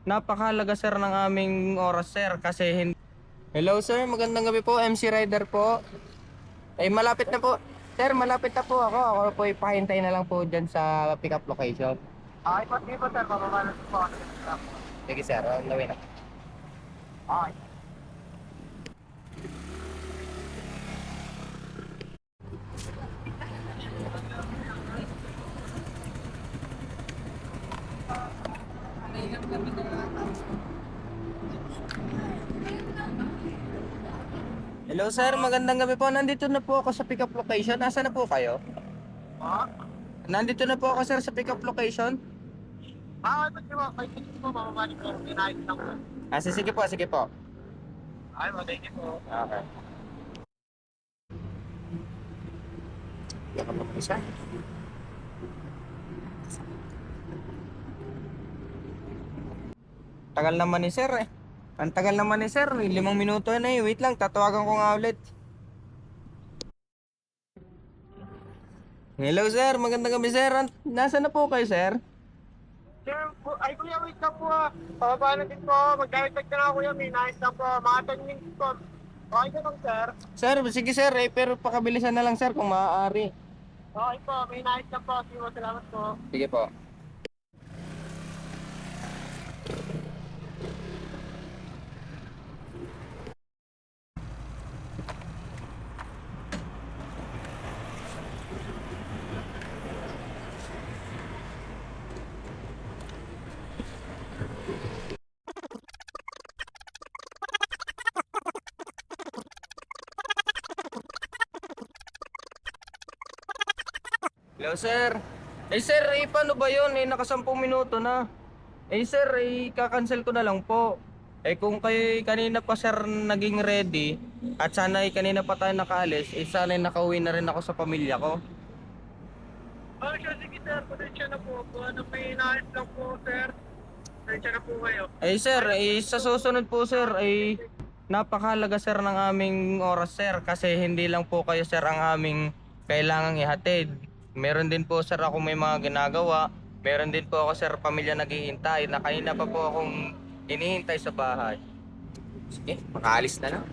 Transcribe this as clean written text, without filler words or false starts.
napakahalaga sir ng aming oras sir kasi hindi... Hello sir, magandang gabi po, MC Rider po. Ay malapit na po. Sir, malapit na po ako. Ako po ipahintay na lang po dyan sa pick up location. Okay po, sige po sir, pababa na po ako sa truck. Sige sir, on the way na. Okay. Hello sir, magandang gabi po. Nandito na po ako sa pick up location. Nasaan na po kayo? Ah? Nandito na po ako sir sa pick up location. Okay po, sige po, kahit hindi po, pababa na po, pinahit lang po. Sige po, sige po. Ay, thank you po. Okay. Baka pa isa. Tagal naman ni sir eh. Ang tagal naman ni sir. 5 minuto na eh. Wait lang, tatawagan ko nga ulit. Hello sir, magandang gabi sir. Nasaan na po kayo sir? Sir, ay kuya, wait lang po ah. Pababa na din po, mag-direct na ako kuya, may nais lang po, mga 10 minutes po. Okay ka lang sir? Sir, sige sir eh, pero pakabilisan na lang sir kung maaari. Okay po, may nais lang po, sige po, salamat po. Sige po. Hello sir. Sir, paano ba yun? Naka 10 minuto na. Sir, kakancel ko na lang po. Kung kayo kanina pa sir naging ready at sana kanina pa tayo nakaalis, sana nakauwi na rin ako sa pamilya ko. Oh, sure, sige sir, pasensya na po ako. Ano, may nais lang po sir. Pasensya na po kayo. Sir, sa susunod po sir, napakahalaga sir ng aming oras sir kasi hindi lang po kayo sir ang aming kailangang ihatid. Meron din po sir ako may mga ginagawa. Meron din po ako sir pamilya naghihintay na kanina pa po akong inihintay sa bahay. Sige, makaalis na lang.